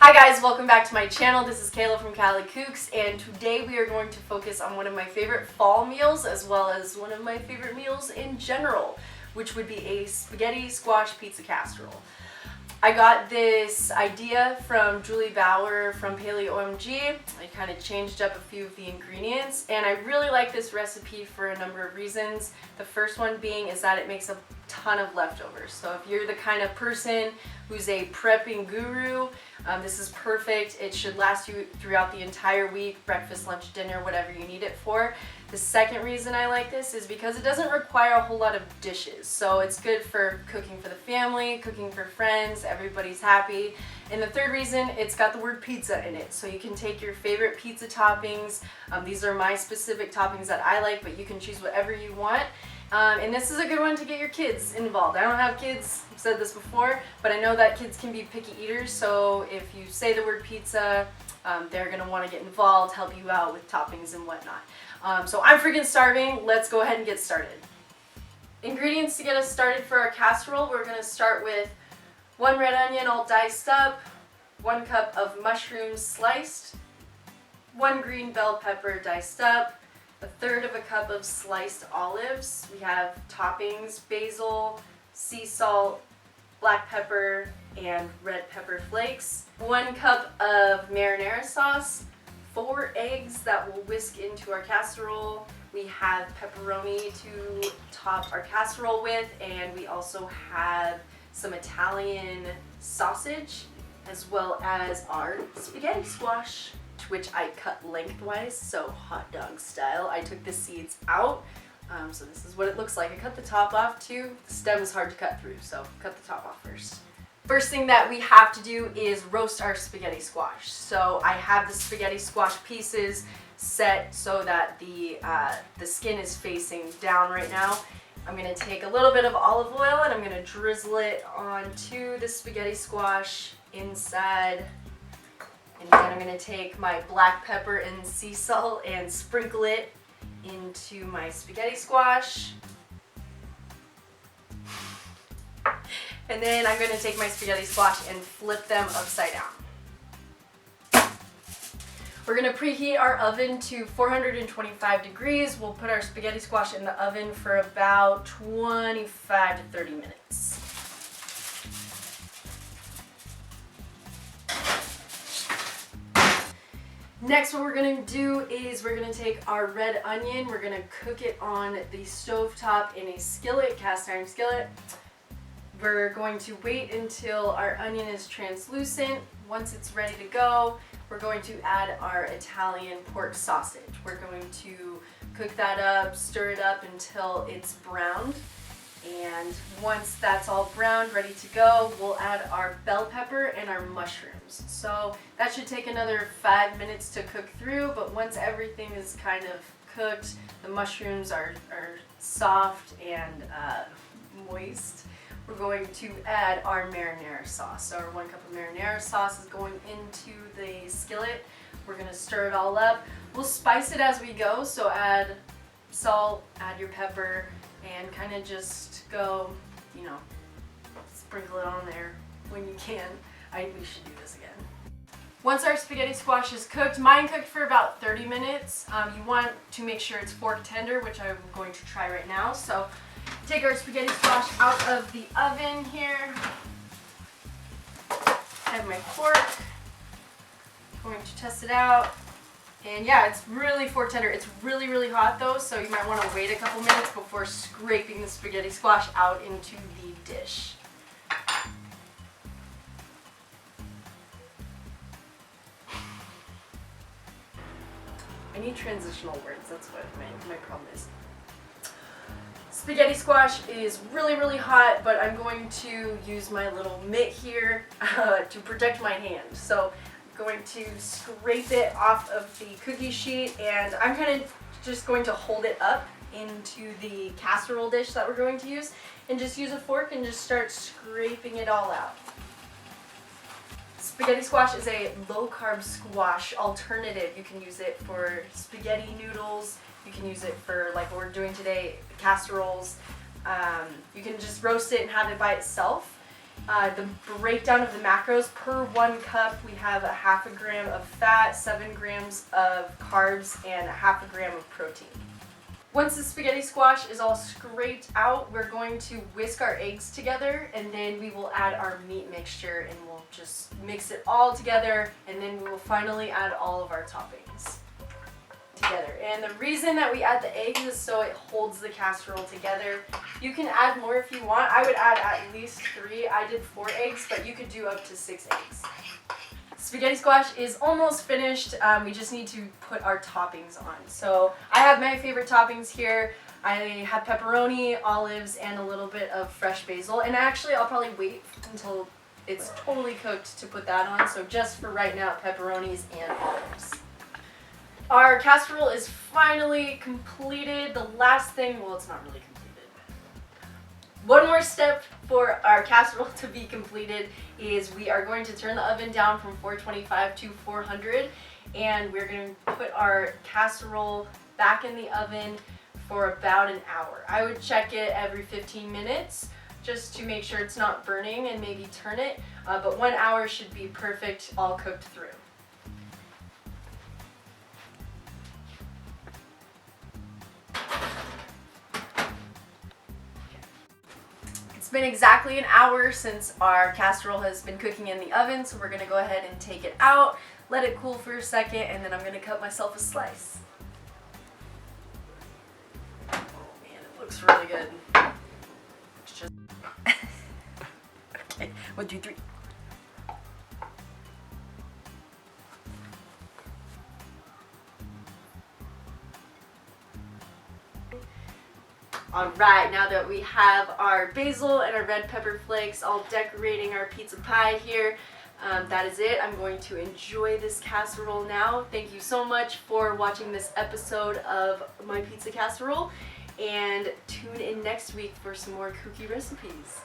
Hi guys, welcome back to my channel. This is Kayla from Cali Kooks, and today we are going to focus on one of my favorite fall meals as well as one of my favorite meals in general, which would be a spaghetti squash pizza casserole. I got this idea from Julie Bauer from Paleo OMG. I kind of changed up a few of the ingredients, and I really like this recipe for a number of reasons. The first one being is that it makes a ton of leftovers. So if you're the kind of person who's a prepping guru, this is perfect. It should last you throughout the entire week, breakfast, lunch, dinner, whatever you need it for. The second reason I like this is because it doesn't require a whole lot of dishes. So it's good for cooking for the family, cooking for friends, everybody's happy. And the third reason, it's got the word pizza in it. So you can take your favorite pizza toppings. These are my specific toppings that I like, but you can choose whatever you want. And this is a good one to get your kids involved. I don't have kids, I've said this before, but I know that kids can be picky eaters, so if you say the word pizza, they're going to want to get involved, help you out with toppings and whatnot. So I'm freaking starving. Let's go ahead and get started. Ingredients to get us started for our casserole, we're going to start with 1 red onion all diced up, 1 cup of mushrooms sliced, 1 green bell pepper diced up, 1/3 of a cup of sliced olives. We have toppings, basil, sea salt, black pepper, and red pepper flakes. 1 cup of marinara sauce, 4 eggs that we'll whisk into our casserole. We have pepperoni to top our casserole with, and we also have some Italian sausage, as well as our spaghetti squash, which I cut lengthwise, so hot dog style. I took the seeds out, so this is what it looks like. I cut the top off too. The stem is hard to cut through, so cut the top off first. First thing that we have to do is roast our spaghetti squash. So I have the spaghetti squash pieces set so that the skin is facing down right now. I'm going to take a little bit of olive oil and I'm going to drizzle it onto the spaghetti squash inside. And then I'm going to take my black pepper and sea salt and sprinkle it into my spaghetti squash. And then I'm going to take my spaghetti squash and flip them upside down. We're going to preheat our oven to 425 degrees. We'll put our spaghetti squash in the oven for about 25 to 30 minutes. Next, what we're going to do is we're going to take our red onion, we're going to cook it on the stovetop in a skillet, cast iron skillet. We're going to wait until our onion is translucent. Once it's ready to go, we're going to add our Italian pork sausage. We're going to cook that up, stir it up until it's browned. And once that's all browned, ready to go, we'll add our bell pepper and our mushrooms. So that should take another 5 minutes to cook through, but once everything is kind of cooked, the mushrooms are soft and moist, we're going to add our marinara sauce. So our 1 cup of marinara sauce is going into the skillet. We're going to stir it all up. We'll spice it as we go, so add salt, add your pepper, and kind of just go, you know, sprinkle it on there when you can. We should do this again. Once our spaghetti squash is cooked, mine cooked for about 30 minutes. You want to make sure it's fork tender, which I'm going to try right now. So take our spaghetti squash out of the oven here. Have my fork. Going to test it out. And yeah, it's really fork tender. It's really, really hot though, so you might want to wait a couple minutes before scraping the spaghetti squash out into the dish. I need transitional words, that's what my problem is. Spaghetti squash is really, really hot, but I'm going to use my little mitt here to protect my hand. So going to scrape it off of the cookie sheet, and I'm kind of just going to hold it up into the casserole dish that we're going to use, and just use a fork and just start scraping it all out. Spaghetti squash is a low-carb squash alternative. You can use it for spaghetti noodles, you can use it for, like what we're doing today, casseroles. You can just roast it and have it by itself. The breakdown of the macros: per 1 cup we have 1/2 gram of fat, 7 grams of carbs, and 1/2 gram of protein. Once the spaghetti squash is all scraped out, we're going to whisk our eggs together, and then we will add our meat mixture and we'll just mix it all together, and then we will finally add all of our toppings together. And the reason that we add the eggs is so it holds the casserole together. You can add more if you want. I would add at least 3. I did 4 eggs, but you could do up to 6 eggs. Spaghetti squash is almost finished. We just need to put our toppings on. So I have my favorite toppings here. I have pepperoni, olives, and a little bit of fresh basil. And actually, I'll probably wait until it's totally cooked to put that on. So just for right now, pepperonis and olives. Our casserole is finally completed. The last thing, well, it's not really completed. One more step for our casserole to be completed is we are going to turn the oven down from 425 to 400, and we're going to put our casserole back in the oven for about an hour. I would check it every 15 minutes just to make sure it's not burning and maybe turn it, but 1 hour should be perfect, all cooked through. It's been exactly an hour since our casserole has been cooking in the oven, so we're going to go ahead and take it out, let it cool for a second, and then I'm going to cut myself a slice. Oh man, it looks really good. It's just okay, 1, 2, 3. Alright, now that we have our basil and our red pepper flakes all decorating our pizza pie here, that is it. I'm going to enjoy this casserole now. Thank you so much for watching this episode of my pizza casserole, and tune in next week for some more kooky recipes.